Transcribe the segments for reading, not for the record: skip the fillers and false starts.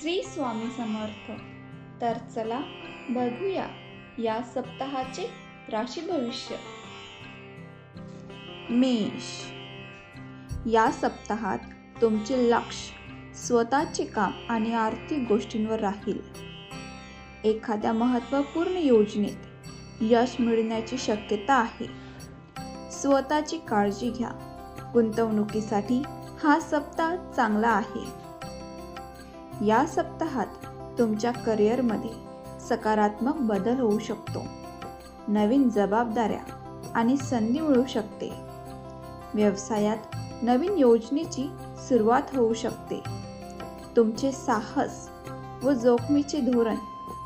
श्री स्वामी समर्थ. तर चला बघूया या सप्ताहाचे राशी भविष्य. मेष. या सप्ताहात तुमचे लक्ष स्वतःचे काम आणि आर्थिक गोष्टींवर राहील. एखाद्या महत्त्वपूर्ण योजनेत यश मिळण्याची शक्यता आहे. स्वतःची काळजी घ्या. गुंतवणुकीसाठी हा सप्ताह चांगला आहे. या सप्ताहात तुमच्या करिअरमध्ये सकारात्मक बदल होऊ शकतो. नवीन जबाबदाऱ्या आणि संधी मिळू शकते. व्यवसायात नवीन योजनेची सुरुवात होऊ शकते. तुमचे साहस व जोखमीचे धोरण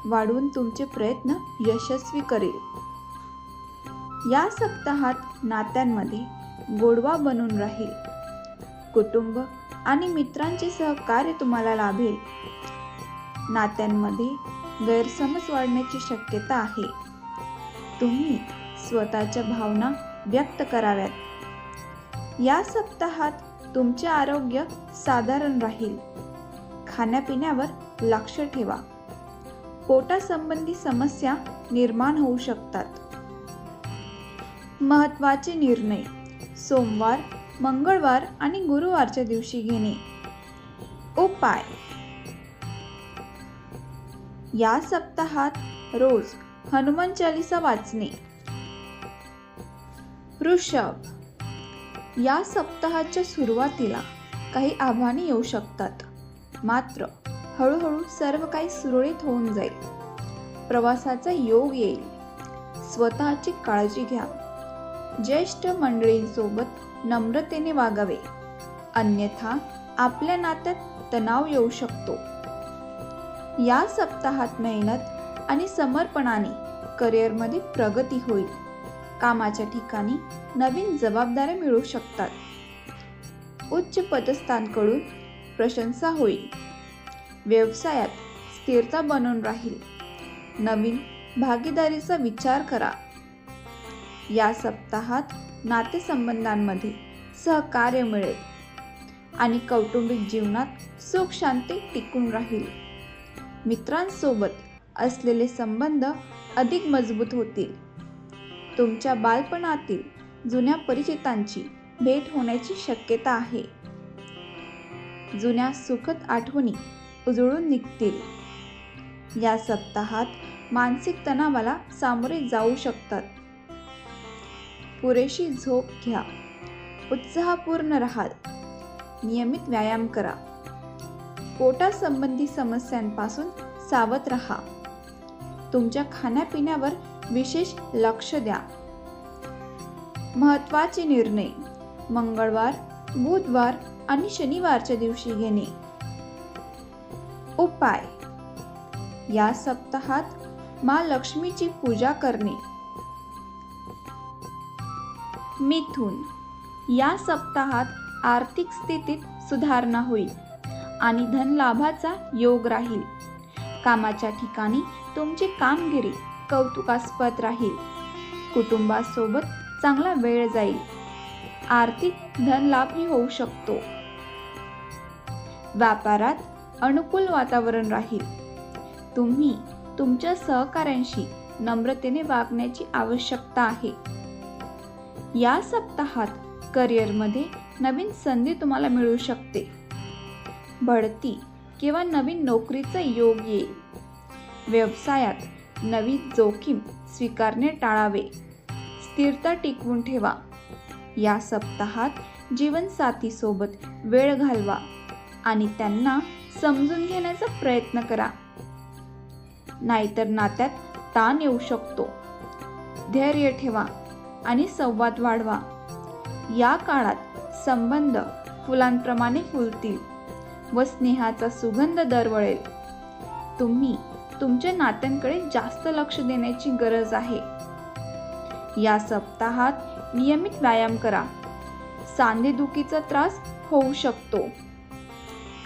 वाढवून तुमचे प्रयत्न यशस्वी करेल. या सप्ताहात नात्यांमध्ये गोडवा बनून राहील. कुटुंब आणि मित्रांचे सहकार्य तुम्हाला लाभेल. नात्यांमध्ये गैरसमज वाढण्याची शक्यता आहे. तुम्ही स्वतःच्या भावना व्यक्त कराव्यात. या सप्ताहात तुमचे आरोग्य साधारण राहील. खाण्यापिण्यावर लक्ष ठेवा. पोटासंबंधी समस्या निर्माण होऊ शकतात. महत्त्वाचे निर्णय सोमवार, मंगळवार आणि गुरुवारच्या दिवशी घेणे. उपाय. या सप्ताहात रोज हनुमान चालीसा वाचणे. वृषभ. या सप्ताहाच्या सुरुवातीला काही आव्हाने येऊ शकतात, मात्र हळूहळू सर्व काही सुरळीत होऊन जाईल. प्रवासाचा योग येईल. स्वतःची काळजी घ्या. ज्येष्ठ मंडळींसोबत नम्रतेने वागावे, अन्यथा आपल्या नात्यात तणाव येऊ शकतो. या सप्ताहात मेहनत आणि समर्पणाने करिअरमध्ये प्रगती होईल. कामाच्या ठिकाणी नवीन जबाबदाऱ्या मिळू शकतात. उच्च पदस्थांकडून प्रशंसा होईल. व्यवसायात स्थिरता बनून राहील. नवीन भागीदारीचा विचार करा. या सप्ताहात नातेसंबंधांमध्ये सहकार्य मिळेल आणि कौटुंबिक जीवनात सुख शांती टिकून राहील. मित्रांसोबत असलेले संबंध अधिक मजबूत होतील. तुमच्या बालपणातील जुन्या परिचितांची भेट होण्याची शक्यता आहे. जुन्या सुखद आठवणी उजळून निघतील. या सप्ताहात मानसिक तणावाला सामोरे जाऊ शकतात. पुरेशी झोप घ्या. उत्साहपूर्ण राहाल. नियमित व्यायाम करा. पोटासंबंधी समस्यांपासून सावध राहा. तुमच्या खाण्यापिण्यावर विशेष लक्ष द्या. महत्त्वाचे निर्णय मंगळवार, बुधवार आणि शनिवारच्या दिवशी घेणे. उपाय. या सप्ताहात माँ लक्ष्मीची पूजा करणे. मिथुन. या सप्ताहात आर्थिक स्थितीत सुधारणा होईल आणि धनलाभाचा योग राहील. कामाच्या ठिकाणी तुमची कामगिरी कौतुकास्पद राहील. कुटुंबासोबत चांगला वेळ जाईल. आर्थिक धनलाभही होऊ शकतो. व्यापारात अनुकूल वातावरण राहील. तुम्ही तुमच्या सहकाऱ्यांशी नम्रतेने वागण्याची आवश्यकता आहे. या सप्ताहात करिअरमध्ये नवीन संधी तुम्हाला मिळू शकते. बढती किंवा नवीन नोकरीचा योग येईल. व्यवसायात नवीन जोखीम स्वीकारणे टाळावे. स्थिरता टिकवून ठेवा. या सप्ताहात जीवनसाथीसोबत वेळ घालवा आणि त्यांना समजून घेण्याचा प्रयत्न करा, नाहीतर नात्यात ताण येऊ शकतो. धैर्य ठेवा आणि संवाद वाढवा. या काळात संबंध फुलांप्रमाणे फुलतील व स्नेहाचा सुगंध दरवळेल. तुम्ही तुमच्या नात्यांकडे जास्त लक्ष देण्याची गरज आहे. या सप्ताहात नियमित व्यायाम करा. सांधेदुखीचा त्रास होऊ शकतो.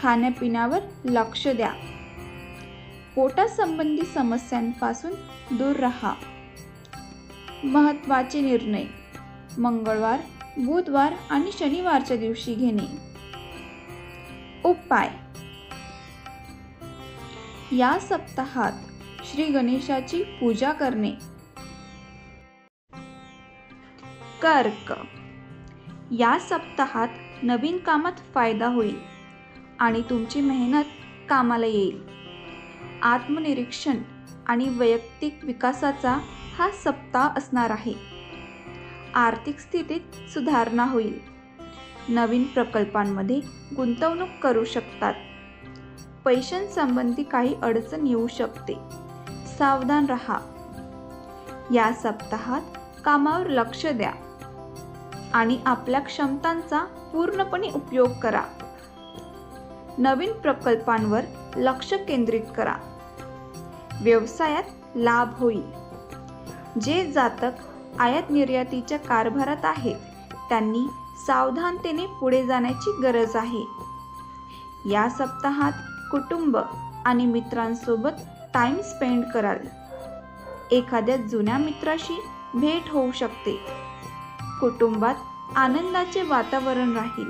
खाण्यापिण्यावर लक्ष द्या. पोटासंबंधी समस्यांपासून दूर राहा. महत्त्वाचे निर्णय मंगळवार, बुधवार आणि शनिवारच्या दिवशी घेणे. उपाय. या सप्ताहात श्री गणेशाची पूजा करणे. कर्क. या सप्ताहात नवीन कामात फायदा होईल आणि तुमची मेहनत कामाला येईल. आत्मनिरीक्षण आणि वैयक्तिक विकासाचा हा सप्ताह असणार आहे. आर्थिक स्थितीत सुधारणा होईल. नवीन प्रकल्पांमध्ये गुंतवणूक करू शकतात. पैशांसंबंधी काही अडचण येऊ शकते, सावधान राहा. या सप्ताहात कामावर लक्ष द्या आणि आपल्या क्षमतांचा पूर्णपणे उपयोग करा. नवीन प्रकल्पांवर लक्ष केंद्रित करा. व्यवसायात लाभ होईल. जे जातक आयात निर्यातीच्या कारभारात आहेत त्यांनी सावधानतेने पुढे जाण्याची गरज आहे. या सप्ताहात कुटुंब आणि मित्रांसोबत टाइम स्पेंड कराल. एखाद्या जुन्या मित्राशी भेट होऊ शकते. कुटुंबात आनंदाचे वातावरण राहील.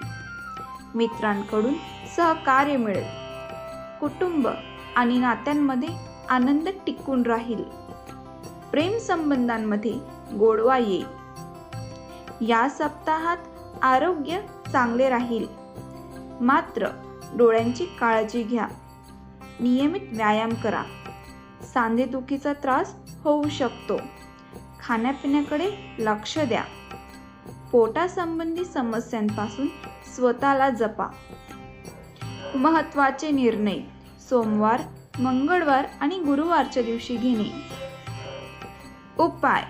मित्रांकडून सहकार्य मिळेल. कुटुंब आणि नात्यांमध्ये आनंद टिकून राहील. प्रेम संबंधांमध्ये गोडवा येईल. या सप्ताहात आरोग्य चांगले राहील, मात्र डोळ्यांची काळजी घ्या. नियमित व्यायाम करा. सांधेदुखीचा त्रास होऊ शकतो. खाण्यापिण्याकडे लक्ष द्या. पोटासंबंधी समस्यांपासून स्वतःला जपा. महत्त्वाचे निर्णय सोमवार, मंगळवार आणि गुरुवारच्या दिवशी घेणे. उपाय.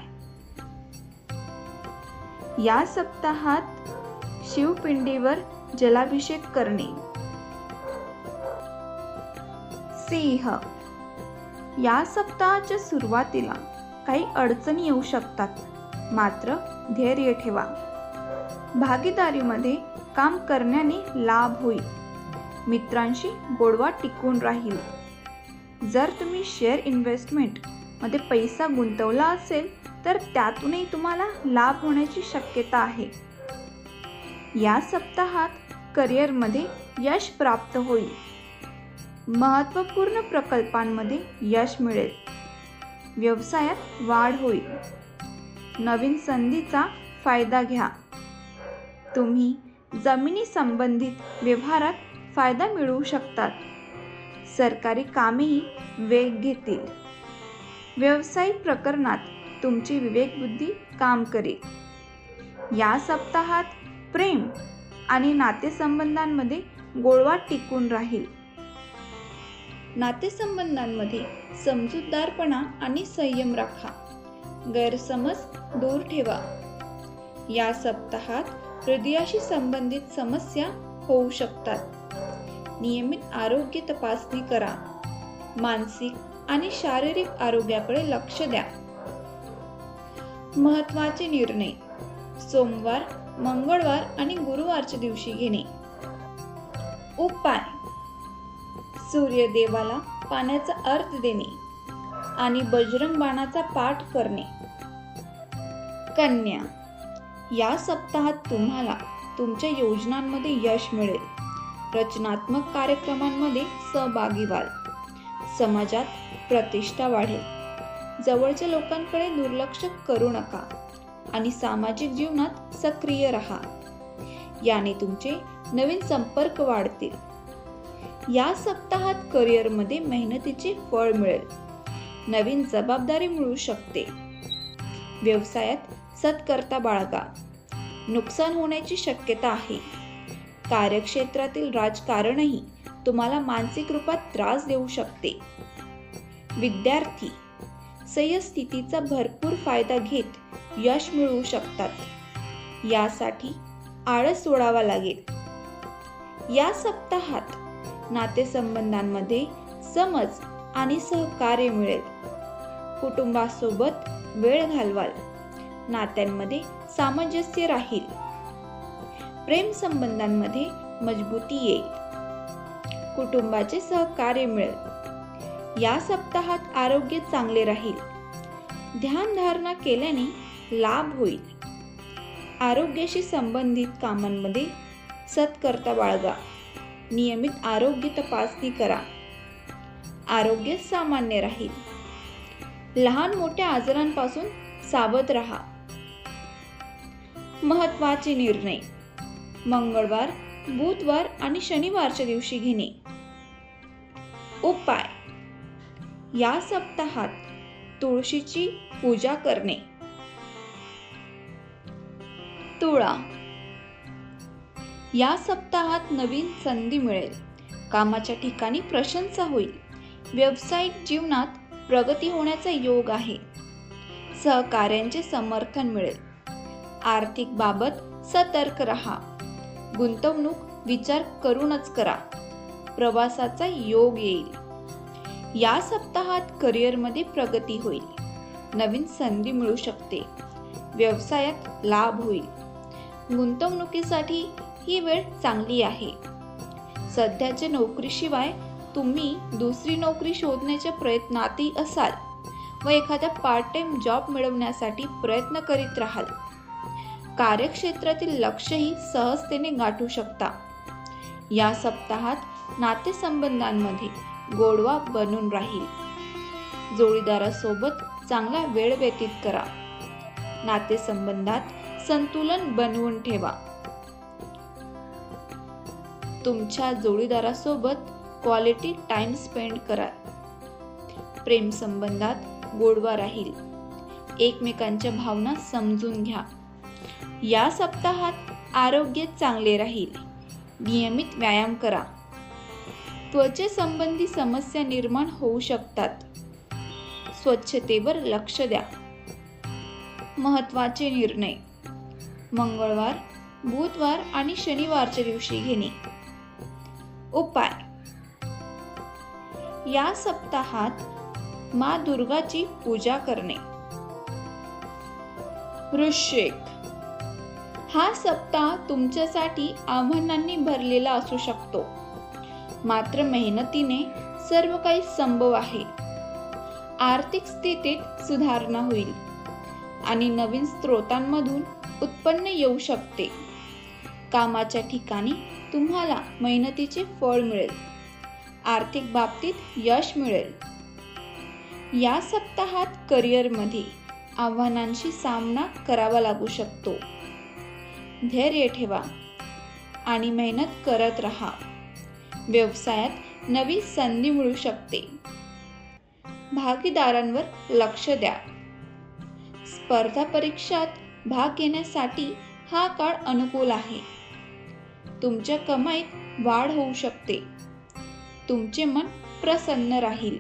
या सप्ताहात शिवपिंडीवर जलाभिषेक करणे. सिंह. या सप्ताहाच्या सुरुवातीला काही अडचणी येऊ शकतात, मात्र धैर्य ठेवा. भागीदारीमध्ये काम करण्याने लाभ होईल. मित्रांशी गोडवा टिकून राहील. जर तुम्ही शेअर इन्व्हेस्टमेंट मध्ये पैसा गुंतवला असेल तर त्यातूनही तुम्हाला लाभ होण्याची शक्यता आहे. या सप्ताहात करिअरमध्ये यश प्राप्त होईल. महत्त्वपूर्ण प्रकल्पांमध्ये यश मिळेल. व्यवसायात वाढ होईल. नवीन संधीचा फायदा घ्या. तुम्ही जमिनी संबंधित व्यवहारात फायदा मिळवू शकतात. सरकारी कामेही वेग घेतील. व्यावसायिक प्रकरणात तुमची विवेकबुद्धी काम करेल. या सप्ताहात प्रेम आणि नातेसंबंधांमध्ये गोडवा टिकून राहील. नातेसंबंधांमध्ये समजूतदारपणा आणि संयम राखा. गैरसमज दूर ठेवा. या सप्ताहात हृदयाशी संबंधित समस्या होऊ शकतात. नियमित आरोग्य तपासणी करा. मानसिक आणि शारीरिक आरोग्याकडे लक्ष द्या. महत्त्वाचे निर्णय सोमवार, मंगळवार आणि गुरुवारच्या दिवशी घेणे. उपाय. सूर्यदेवाला पाण्याचा अर्घ देणे आणि बजरंग बाणाचा पाठ करणे. कन्या. या सप्ताहात तुम्हाला तुमच्या योजनांमध्ये यश मिळेल. रचनात्मक कार्यक्रमांमध्ये सहभागी व्हाल. समाजात प्रतिष्ठा वाढेल. जवळच्या लोकांकडे दुर्लक्ष करू नका आणि सामाजिक जीवनात सक्रिय राहा. याने तुमचे नवीन संपर्क वाढतील. या सप्ताहात करिअरमध्ये मेहनतीचे फळ मिळेल. नवीन जबाबदारी मिळू शकते. व्यवसायात सत्कर्ता बाळगा. नुकसान होण्याची शक्यता आहे. कार्यक्षेत्रातील राजकारणही तुम्हाला मानसिक रूपात त्रास देऊ शकते. विद्यार्थी सयस्थितीचा भरपूर फायदा घेत यश मिळवू शकतात. यासाठी आळस सोडावा लागेल. या सप्ताहात नातेसंबंधांमध्ये समज आणि सहकार्य मिळेल. कुटुंबासोबत वेळ घालवाल. नात्यांमध्ये सामंजस्य राहील. प्रेम संबंधांमध्ये मजबूती येईल. कुटुंबाचे सहकार्य मिळेल. या सप्ताहात आरोग्य चांगले राहील. ध्यानधारणा केल्याने लाभ होईल. आरोग्याशी संबंधित कामांमध्ये सत्कर्ता बाळगा. नियमित आरोग्य तपासणी करा. आरोग्य सामान्य राहील. लहान मोठ्या आजारांपासून सावध राहा. महत्त्वाचे निर्णय मंगळवार, बुधवार आणि शनिवारच्या दिवशी घेणे. उपाय या सप्ताहात तुळशीची पूजा करणे. तुळा या सप्ताहात नवीन संधी मिळेल. कामाच्या ठिकाणी प्रशंसा होईल. व्यावसायिक जीवनात प्रगती होण्याचा योग आहे. सहकार्यांचे समर्थन मिळेल. आर्थिक बाबत सतर्क राहा. गुंतवणूक विचार करूनच करा. प्रवासाचा योग येईल. या सप्ताहात करिअरमध्ये प्रगती होईल. नवीन संधी मिळू शकते. व्यवसायात लाभ होईल. गुंतवणुकीसाठी ही वेळ चांगली आहे. सध्याच्या नोकरीशिवाय तुम्ही दुसरी नोकरी शोधण्याच्या प्रयत्नातही असाल व एखादा पार्ट टाइम जॉब मिळवण्यासाठी प्रयत्न करीत राहाल. कार्यक्षेत्रातील लक्ष्यही सहजतेने गाठू शकता. या सप्ताहात नातेसंबंधांमध्ये गोडवा बनून राहील. जोडीदारासोबत चांगला वेळ व्यतीत करा. नातेसंबंधात संतुलन बनवून ठेवा. तुमच्या जोडीदारासोबत क्वालिटी टाइम स्पेंड करा. प्रेम संबंधात गोडवा राहील. एकमेकांच्या भावना समजून घ्या. या सप्ताहात आरोग्य चांगले राहील. नियमित व्यायाम करा. त्वचेसंबंधी समस्या निर्माण होऊ शकतात. स्वच्छतेवर लक्ष द्या. महत्त्वाचे निर्णय मंगळवार, बुधवार आणि शनिवारच्या दिवशी घेणे. उपाय या सप्ताहात माँ दुर्गाची पूजा करणे. वृश्चिक हा सप्ताह तुमच्यासाठी आव्हानांनी भरलेला असू शकतो. मात्र मेहनतीने सर्व काही संभव आहे. आर्थिक स्थितीत सुधारणा होईल आणि नवीन स्रोतांमधून उत्पन्न येऊ शकते. कामाच्या ठिकाणी तुम्हाला मेहनतीचे फळ मिळेल. आर्थिक बाबतीत यश मिळेल. या सप्ताहात करिअरमध्ये आव्हानांशी सामना करावा लागू शकतो. धैर्य ठेवा आणि मेहनत करत राहा. व्यवसायात नवी संधी मिळू शकते. भागीदारांवर लक्ष द्या. स्पर्धा परीक्षात भाग घेण्यासाठी हा काळ अनुकूल आहे. तुमच्या कमाईत वाढ होऊ शकते. तुमचे मन प्रसन्न राहील.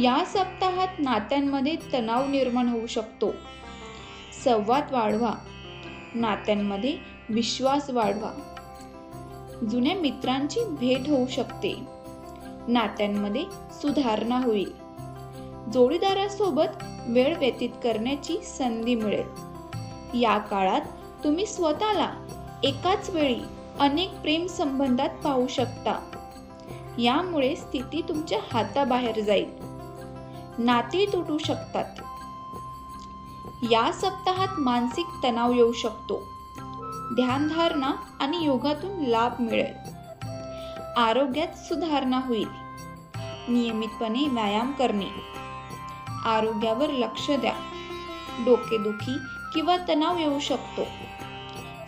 या सप्ताहात नात्यांमध्ये तणाव निर्माण होऊ शकतो. संवाद वाढवा. नात्यांमध्ये विश्वास वाढवा. जुन्या मित्रांची भेट होऊ शकते. नात्यांमध्ये सुधारणा होईल. जोडीदारासोबत वेळ व्यतीत करण्याची संधी मिळेल. या काळात तुम्ही स्वतःला एकाच वेळी अनेक प्रेम संबंधात पाहू शकता. यामुळे स्थिती तुमच्या हाताबाहेर जाईल. नाती तुटू शकतात. या सप्ताहात मानसिक तणाव येऊ शकतो. ध्यानधारणा आणि योगातून लाभ मिळेल. आरोग्यात सुधारणा होईल. नियमितपणे व्यायाम करणे. आरोग्यावर लक्ष द्या. डोकेदुखी किंवा तणाव येऊ शकतो.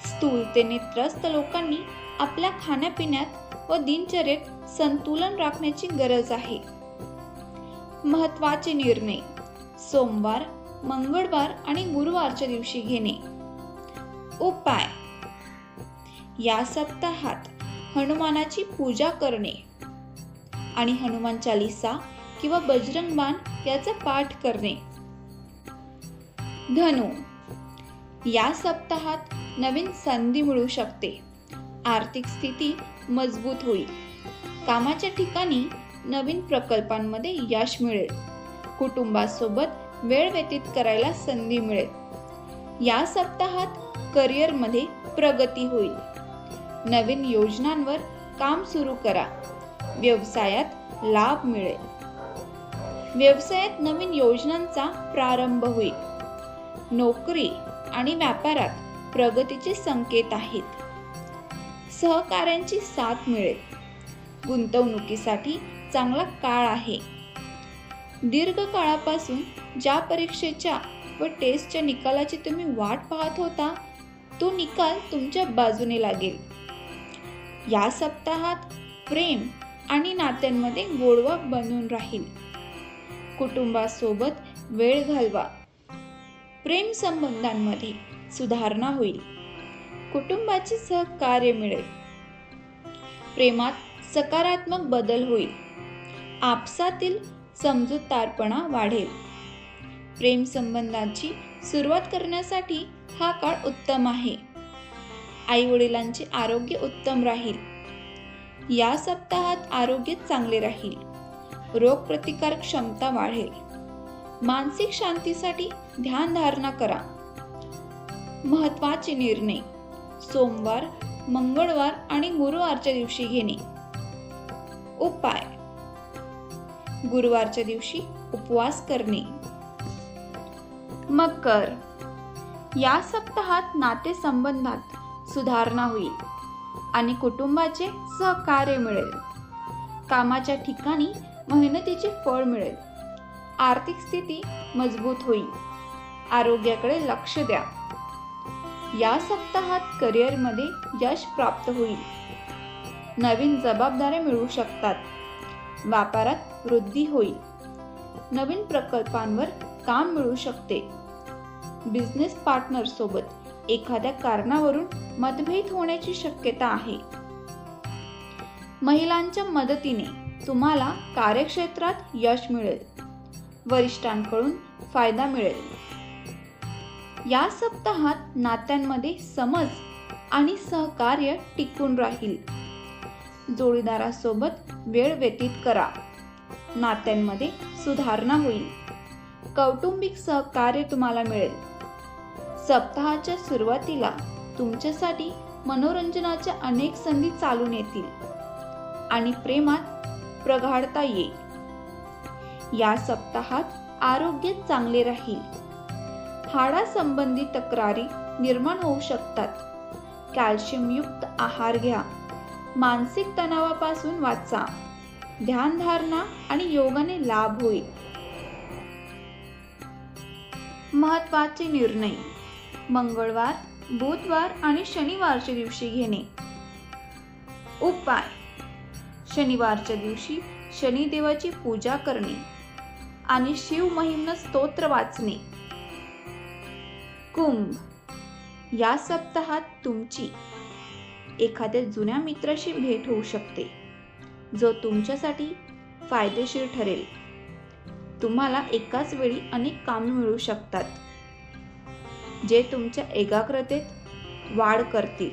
स्थूलतेने त्रस्त लोकांनी आपल्या खाण्यापिण्यात व दिनचर्येत संतुलन राखण्याची गरज आहे. महत्त्वाचे निर्णय सोमवार, मंगळवार आणि गुरुवारच्या दिवशी घेणे. उपाय या सप्ताहात हनुमानाची पूजा करणे आणि हनुमान चालीसा किंवा बजरंग बाण याचा पाठ करणे. धनु या सप्ताहात नवीन संधी मिळू शकते. आर्थिक स्थिती मजबूत होईल. कामाच्या ठिकाणी नवीन प्रकल्पांमध्ये यश मिळेल. कुटुंबासोबत वेळ व्यतीत करायला संधी मिळेल. या सप्ताहात करिअरमध्ये प्रगती होईल. नवीन योजनांवर काम सुरू करा. व्यवसायात लाभ मिळेल. व्यवसायात नवीन योजनांचा प्रारंभ होईल. नोकरी आणि व्यापारात प्रगतीचे संकेत आहेत. सहकाऱ्यांची साथ मिळेल. गुंतवणुकीसाठी चांगला काळ आहे. दीर्घ काळापासून ज्या परीक्षेच्या व टेस्टच्या निकालाची तुम्ही वाट पाहत होता, तो निकाल तुमच्या बाजूने लागेल. या सप्ताहात प्रेम आणि नात्यांमध्ये गोडवा बनून राहील. कुटुंबासोबत वेळ घालवा. प्रेम संबंधांमध्ये सुधारणा होईल. कुटुंबाचे सहकार्य मिळेल. प्रेमात सकारात्मक बदल होईल. आपसातील समजूतदारपणा वाढेल. प्रेम संबंधाची सुरुवात करण्यासाठी हा काळ उत्तम आहे. आई-वडिलांचे आरोग्य उत्तम राहील. या सप्ताहात आरोग्य चांगले राहील. रोगप्रतिकारक क्षमता वाढेल. मानसिक शांतीसाठी ध्यानधारणा करा. महत्त्वाचे निर्णय सोमवार, मंगळवार आणि गुरुवारच्या दिवशी घेणे. उपाय: गुरुवारच्या दिवशी उपवास करणे. मकर: या सप्ताहात नातेसंबंधात सुधारणा होईल आणि कुटुंबाचे सहकार्य मिळेल. कामाच्या ठिकाणी मेहनतीचे फळ मिळेल. आर्थिक स्थिती मजबूत होईल. आरोग्याकडे लक्ष द्या. या सप्ताहात करिअरमध्ये यश प्राप्त होईल. नवीन जबाबदाऱ्या मिळू शकतात. व्यापारात वृद्धी होईल. नवीन प्रकल्पांवर काम मिळू शकते. बिझनेस पार्टनर सोबत एखाद्या कारणावरून मतभेद होण्याची शक्यता आहे. महिलांच्या मदतीने तुम्हाला कार्यक्षेत्रात यश मिळेल. वरिष्ठांकडून फायदा मिळेल. या सप्ताहात नात्यांमध्ये समज आणि सहकार्य टिकून राहील. जोडीदारासोबत वेळ व्यतीत करा. नात्यांमध्ये सुधारणा होईल. कौटुंबिक सहकार्य तुम्हाला मिळेल. सप्ताहाच्या सुरुवातीला तुमच्यासाठी मनोरंजनाच्या अनेक संधी चालून येतील आणि प्रेमात प्रगाढता येईल. या सप्ताहात आरोग्य चांगले राहील. हाडासंबंधी तक्रारी निर्माण होऊ शकतात. कॅल्शियमयुक्त आहार घ्या. मानसिक तणावापासून वाचा. ध्यानधारणा आणि योगाने लाभ होईल. महत्त्वाचे निर्णय मंगळवार, बुधवार आणि शनिवारच्या दिवशी घेणे. उपाय: शनिवारच्या दिवशी शनिदेवाची पूजा करणे आणि शिव महिम्न स्तोत्र वाचणे. कुंभ: या सप्ताहात तुमची एखाद्या जुन्या मित्राशी भेट होऊ शकते, जो तुमच्यासाठी फायदेशीर ठरेल. तुम्हाला एकाच वेळी अनेक कामे मिळू शकतात, जे तुमच्या एकाग्रतेत वाढ करतील.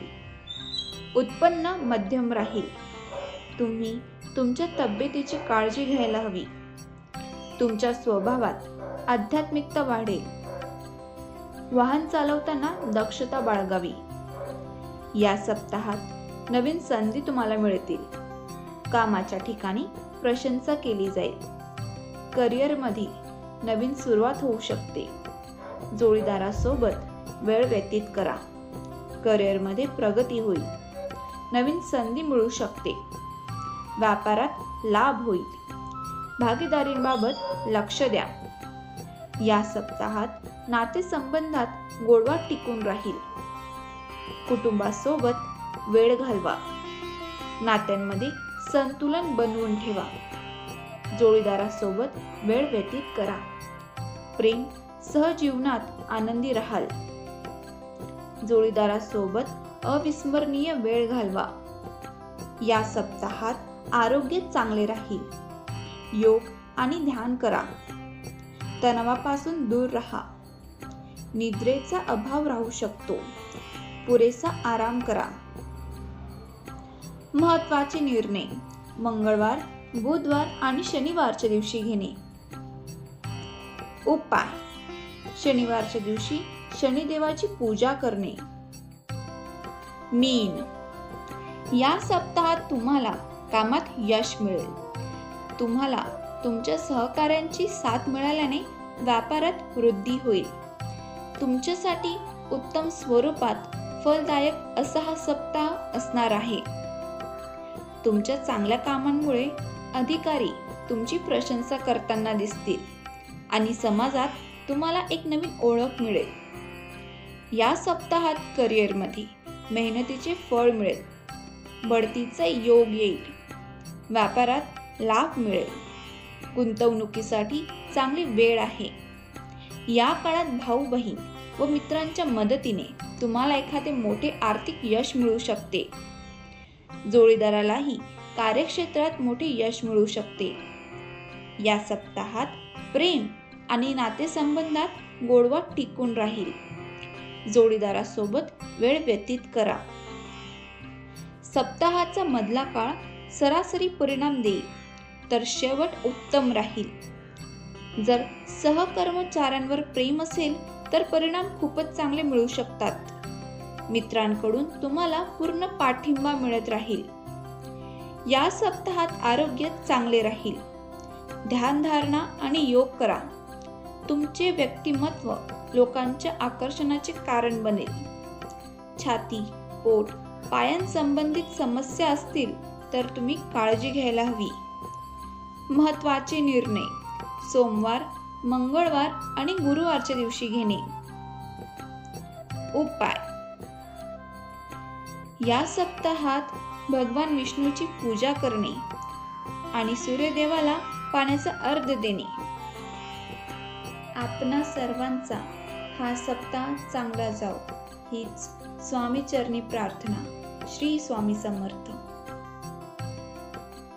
उत्पन्न मध्यम राहील. तुम्ही तुमच्या तब्येतीची काळजी घ्यायला हवी. तुमच्या स्वभावात आध्यात्मिकता वाढेल. वाहन चालवताना दक्षता बाळगावी. या सप्ताहात नवीन संधी तुम्हाला मिळतील. कामाच्या ठिकाणी प्रशंसा केली जाईल. करिअरमध्ये नवीन सुरुवात होऊ शकते. जोडीदारासोबत वेळ व्यतीत करा. करिअरमध्ये प्रगती होईल. नवीन संधी मिळू शकते. व्यापारात लाभ होईल. भागीदारींबाबत लक्ष द्या. या सप्ताहात नातेसंबंधात गोडवा टिकून राहील. कुटुंबासोबत वेळ घालवा. नात्यांमध्ये संतुलन बनवून ठेवा. जोडीदारासोबत वेळ व्यतीत करा. प्रेम सहजीवनात आनंदी राहाल. जोडीदारासोबत अविस्मरणीय वेळ घालवा. या सप्ताहात आरोग्य चांगले राहील. योग आणि ध्यान करा. तणावापासून दूर राहा. निद्रेचा अभाव राहू शकतो. पुरेसा आराम करा. महत्त्वाचे निर्णय मंगळवार, बुधवार आणि शनिवारच्या दिवशी घेणे. उपाय: शनिवारच्या दिवशी शनिदेवाची पूजा करणे. मीन: या सप्ताहात तुम्हाला कामात यश मिळेल. तुम्हाला तुमच्या सहकाऱ्यांची साथ मिळाल्याने व्यापारात वृद्धी होईल. तुमच्यासाठी उत्तम स्वरूपात फलदायक असा हा सप्ताह असणार आहे. तुमच्या चांगल्या कामांमुळे अधिकारी तुमची प्रशंसा करताना दिसतील आणि समाजात तुम्हाला एक नवीन ओळख मिळेल। या सप्ताहात करिअरमध्ये मेहनतीचे फळ मिळेल, बढतीचा योग येईल, व्यापारात लाभ मिळेल, गुंतवणुकीसाठी चांगली वेळ आहे। या काळात भाऊ बहीण व मित्रांच्या मदतीने तुम्हाला एखादे मोठे आर्थिक यश मिळू शकते। जोडीदारालाही कार्यक्षेत्रात मोठे यश मिळू शकते। या सप्ताहात प्रेम आणि नातेसंबंधात गोडवा टिकून राहील। जोडीदारासोबत वेळ व्यतीत करा। सप्ताहाचा मधला काळ सरासरी परिणाम देईल, तर शेवट उत्तम राहील। जर सहकर्मचाऱ्यांवर प्रेम असेल तर परिणाम खूपच चांगले मिळू शकतात। मित्रांकडून तुम्हाला पूर्ण पाठिंबा मिळत राहील। या सप्ताहात आरोग्य चांगले राहील। ध्यानधारणा आणि योग करा। तुमचे व्यक्तिमत्व लोकांच्या आकर्षणाचे कारण बनेल। छाती, पोट, पायांसंबंधित समस्या असतील तर तुम्ही काळजी घ्यायला हवी। महत्त्वाचे निर्णय सोमवार, मंगळवार आणि गुरुवारच्या दिवशी घेणे। उपाय: या सप्ताहात भगवान विष्णूची पूजा करणे आणि सूर्यदेवाला पाण्याचा अर्घ्य देणे। आपणा सर्वांचा हा सप्ताह चांगला जाओ हीच स्वामी चरणी प्रार्थना। श्री स्वामी समर्थ।